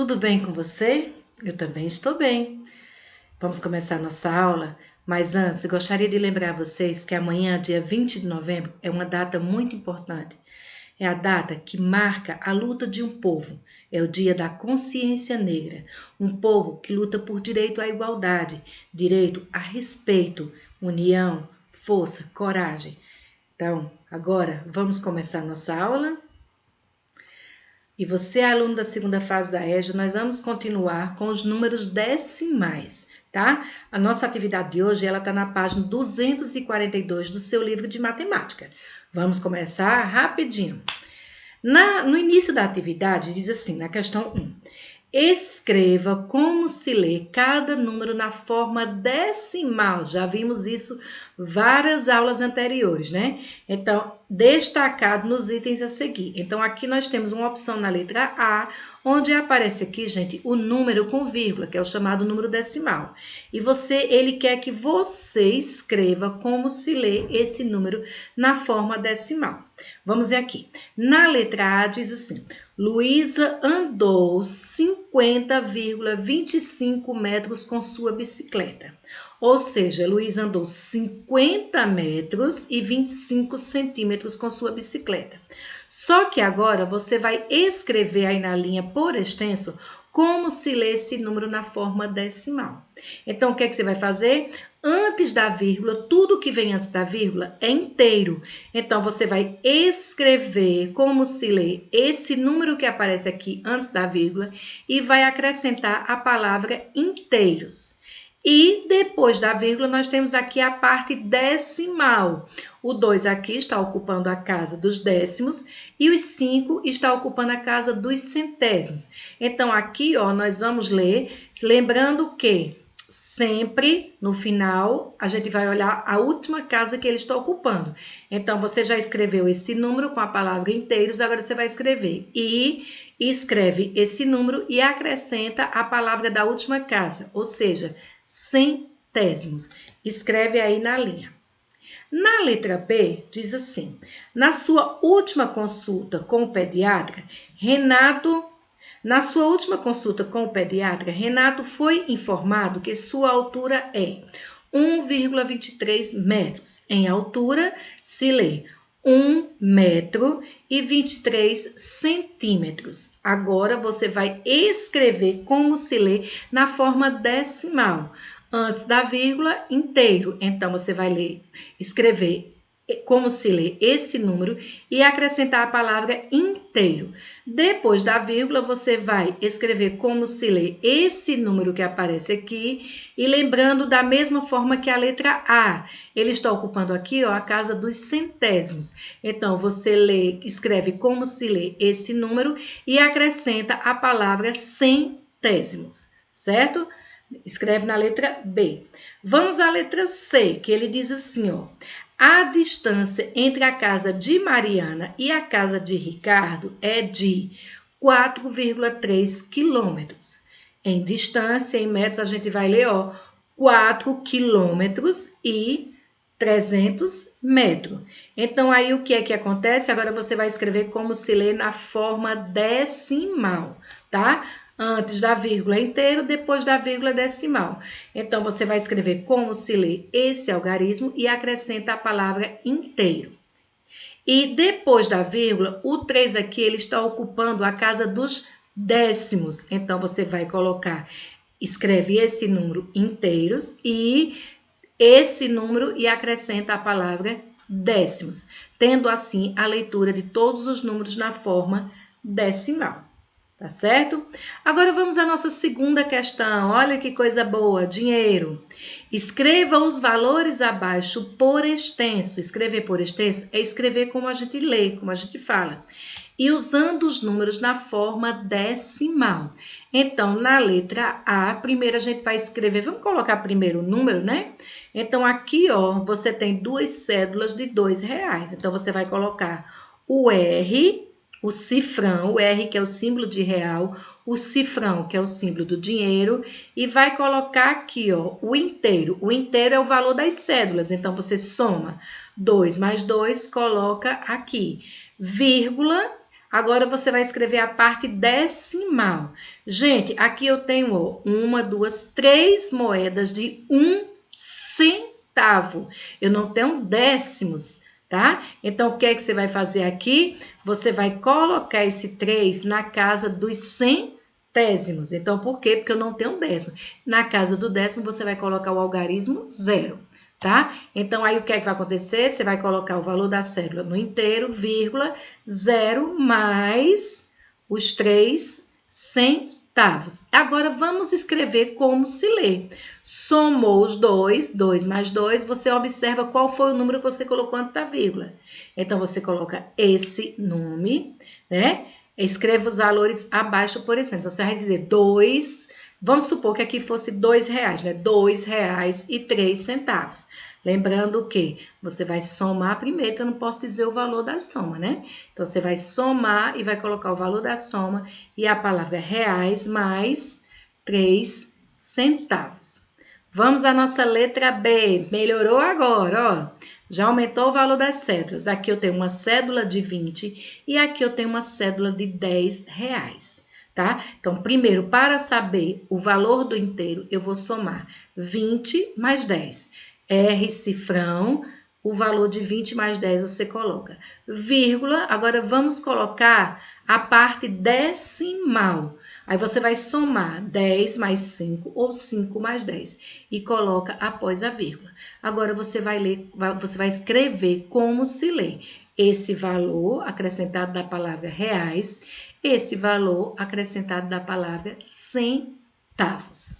tudo bem com você? Eu também estou bem. Vamos começar nossa aula, mas antes eu gostaria de lembrar vocês que amanhã, dia 20 de novembro, é uma data muito importante. É a data que marca a luta de um povo. É o dia da consciência negra. Um povo que luta por direito à igualdade, direito a respeito, união, força, coragem. Então, agora vamos começar nossa aula. E você é aluno da segunda fase da EJA, nós vamos continuar com os números decimais, tá? A nossa atividade de hoje, ela está na página 242 do seu livro de matemática. Vamos começar rapidinho. No início da atividade, diz assim, na questão 1. Escreva como se lê cada número na forma decimal. Já vimos isso várias aulas anteriores, né? Então, destacado nos itens a seguir. Então, aqui nós temos uma opção na letra A, onde aparece aqui, gente, o número com vírgula, que é o chamado número decimal. E ele quer que você escreva como se lê esse número na forma decimal. Vamos ver aqui. Na letra A diz assim: Luísa andou 50,25 metros com sua bicicleta. Ou seja, Luísa andou 50 metros e 25 centímetros com sua bicicleta. Só que agora você vai escrever aí na linha por extenso como se lê esse número na forma decimal. Então, o que é que você vai fazer? Antes da vírgula, tudo que vem antes da vírgula é inteiro. Então, você vai escrever como se lê esse número que aparece aqui antes da vírgula e vai acrescentar a palavra inteiros. E depois da vírgula, nós temos aqui a parte decimal. O 2 aqui está ocupando a casa dos décimos e os 5 está ocupando a casa dos centésimos. Então, aqui, ó, nós vamos ler, lembrando que sempre, no final, a gente vai olhar a última casa que ele está ocupando. Então, você já escreveu esse número com a palavra inteiros, agora você vai escrever. E escreve esse número e acrescenta a palavra da última casa, ou seja, centésimos. Escreve aí na linha. Na letra B, diz assim: na sua última consulta com o pediatra, Renato foi informado que sua altura é 1,23 metros. Em altura, se lê 1 metro e 23 centímetros. Agora, você vai escrever como se lê na forma decimal. Antes da vírgula, inteiro. Então, você vai escrever como se lê esse número e acrescentar a palavra inteiro. Depois da vírgula, você vai escrever como se lê esse número que aparece aqui e lembrando da mesma forma que a letra A. Ele está ocupando aqui, ó, a casa dos centésimos. Então, você escreve como se lê esse número e acrescenta a palavra centésimos, certo? Escreve na letra B. Vamos à letra C, que ele diz assim, ó. A distância entre a casa de Mariana e a casa de Ricardo é de 4,3 quilômetros. Em distância, em metros, a gente vai ler, ó, 4 quilômetros e 300 metros. Então, aí o que é que acontece? Agora você vai escrever como se lê na forma decimal, tá? Antes da vírgula inteiro, depois da vírgula decimal. Então, você vai escrever como se lê esse algarismo e acrescenta a palavra inteiro. E depois da vírgula, o 3 aqui, ele está ocupando a casa dos décimos. Então, você vai escreve esse número inteiros e esse número e acrescenta a palavra décimos, tendo assim a leitura de todos os números na forma decimal. Tá certo? Agora vamos à nossa segunda questão. Olha que coisa boa, dinheiro. Escreva os valores abaixo por extenso. Escrever por extenso é escrever como a gente lê, como a gente fala. E usando os números na forma decimal. Então, na letra A, primeiro a gente vai escrever, vamos colocar primeiro o número, né? Então, aqui, ó, você tem 2 cédulas de R$2. Então, você vai colocar o R, o cifrão, o R que é o símbolo de real, o cifrão que é o símbolo do dinheiro e vai colocar aqui, ó, o inteiro. O inteiro é o valor das cédulas, então você soma 2 mais 2, coloca aqui, vírgula, Agora você vai escrever a parte decimal. Gente, aqui eu tenho ó, 1, 2, 3 moedas de 1 centavo. Eu não tenho décimos, tá? Então, o que é que você vai fazer aqui? Você vai colocar esse 3 na casa dos centésimos. Então, por quê? Porque eu não tenho décimo. Na casa do décimo, você vai colocar o algarismo 0. Tá? Então, aí o que é que vai acontecer? Você vai colocar o valor da cédula no inteiro, vírgula, 0 mais os 3 centavos. Agora, vamos escrever como se lê. Somou os 2, 2 mais 2, você observa qual foi o número que você colocou antes da vírgula. Então, você coloca esse nome, né? Escreva os valores abaixo, por exemplo. Então, você vai dizer 2... Vamos supor que aqui fosse R$2, né? R$2,03. Lembrando que você vai somar primeiro, que eu não posso dizer o valor da soma, né? Então, você vai somar e vai colocar o valor da soma e a palavra reais mais 3 centavos. Vamos à nossa letra B. Melhorou agora, ó. Já aumentou o valor das cédulas. Aqui eu tenho uma cédula de 20 e aqui eu tenho uma cédula de R$10. Tá? Então, primeiro, para saber o valor do inteiro, eu vou somar 20 mais 10. R cifrão, o valor de 20 mais 10 você coloca. Vírgula, agora vamos colocar a parte decimal. Aí você vai somar 10 mais 5 ou 5 mais 10 e coloca após a vírgula. Agora você vai ler, você vai escrever como se lê esse valor acrescentado da palavra reais, esse valor acrescentado da palavra centavos.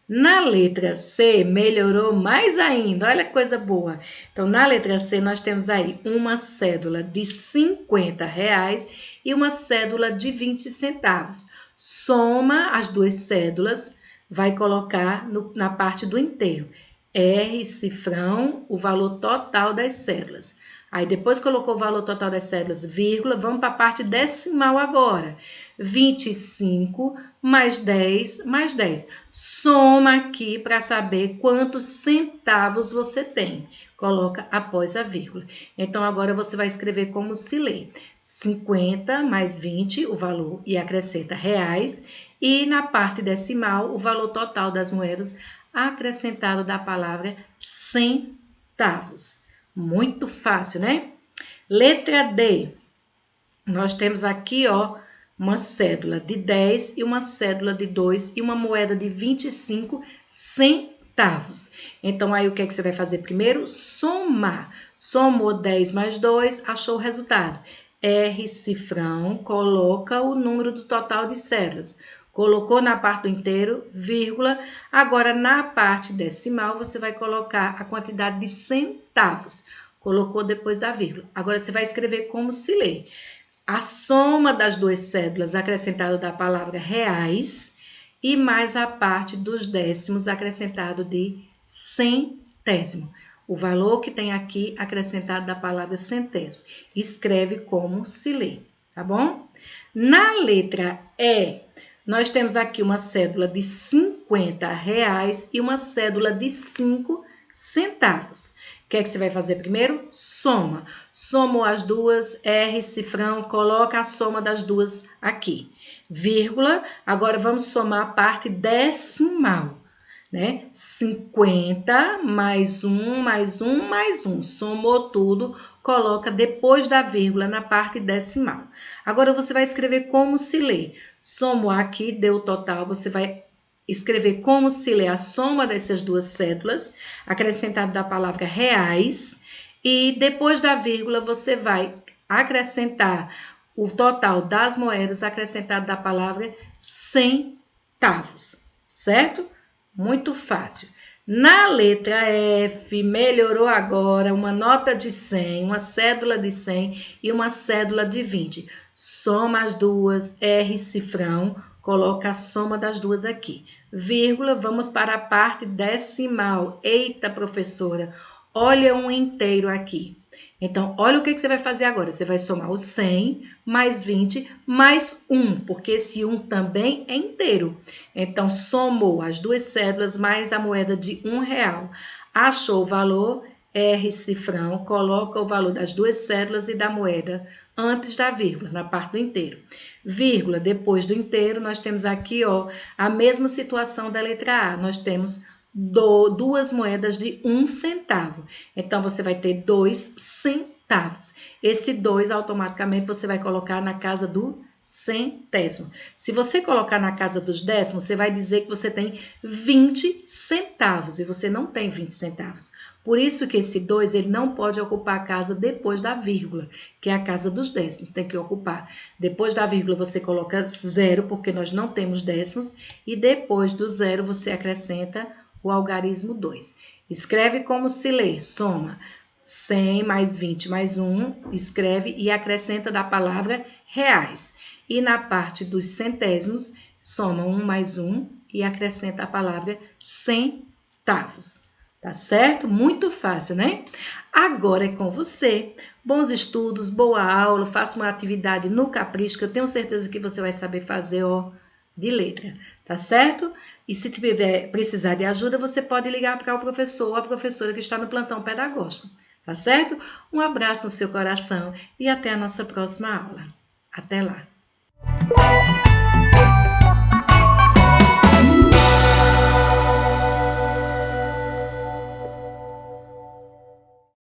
Na letra C, melhorou mais ainda, olha que coisa boa. Então, na letra C, nós temos aí uma cédula de R$50 e uma cédula de 20 centavos. Soma as duas cédulas, vai colocar na parte do inteiro. R, cifrão, o valor total das cédulas. Aí depois colocou o valor total das cédulas, vírgula, vamos para a parte decimal agora. 25 mais 10 mais 10. Soma aqui para saber quantos centavos você tem. Coloca após a vírgula. Então, agora você vai escrever como se lê. 50 mais 20, o valor, e acrescenta reais. E na parte decimal, o valor total das moedas acrescentado da palavra centavos. Muito fácil, né? Letra D. Nós temos aqui, ó, uma cédula de 10 e uma cédula de 2 e uma moeda de 25 centavos. Então, aí o que é que você vai fazer primeiro? Somar. Somou 10 mais 2, achou o resultado. R, cifrão, coloca o número do total de cédulas. Colocou na parte do inteiro, vírgula. Agora, na parte decimal, você vai colocar a quantidade de centavos. Colocou depois da vírgula. Agora, você vai escrever como se lê. A soma das duas cédulas acrescentado da palavra reais e mais a parte dos décimos acrescentado de centésimo. O valor que tem aqui acrescentado da palavra centésimo. Escreve como se lê, tá bom? Na letra E, nós temos aqui uma cédula de R$50 e uma cédula de 5 centavos. O que é que você vai fazer primeiro? Soma. Somou as duas, R, cifrão, coloca a soma das duas aqui. Vírgula, agora vamos somar a parte decimal, né? 50 mais 1, mais 1, mais 1. Somou tudo, coloca depois da vírgula na parte decimal. Agora você vai escrever como se lê. Somou aqui, deu o total, você vai escrever como se lê a soma dessas duas cédulas, acrescentado da palavra reais, e depois da vírgula você vai acrescentar o total das moedas acrescentado da palavra centavos, certo? Muito fácil. Na letra F, melhorou agora uma nota de 100, uma cédula de 100 e uma cédula de 20. Soma as duas, R, cifrão, coloca a soma das duas aqui. Vírgula, vamos para a parte decimal. Eita, professora, olha um inteiro aqui. Então, olha o que você vai fazer agora. Você vai somar o 100 mais 20 mais 1, porque esse 1 também é inteiro. Então, somou as duas cédulas mais a moeda de R$1. Achou o valor, R cifrão, coloca o valor das duas cédulas e da moeda antes da vírgula, na parte do inteiro. Vírgula, depois do inteiro, nós temos aqui, ó, a mesma situação da letra A. Nós temos duas moedas de 1 centavo. Então, você vai ter 2 centavos. Esse 2, automaticamente, você vai colocar na casa do centésimo. Se você colocar na casa dos décimos, você vai dizer que você tem 20 centavos e você não tem 20 centavos. Por isso que esse 2 ele não pode ocupar a casa depois da vírgula, que é a casa dos décimos, tem que ocupar. Depois da vírgula você coloca 0, porque nós não temos décimos, e depois do 0 você acrescenta o algarismo 2. Escreve como se lê, soma 100 mais 20 mais 1, escreve e acrescenta da palavra reais. E na parte dos centésimos, soma 1 mais 1 e acrescenta a palavra centavos. Tá certo? Muito fácil, né? Agora é com você. Bons estudos, boa aula, faça uma atividade no capricho, que eu tenho certeza que você vai saber fazer, ó, de letra. Tá certo? E se tiver precisar de ajuda, você pode ligar para o professor ou a professora que está no plantão pedagógico. Tá certo? Um abraço no seu coração e até a nossa próxima aula. Até lá!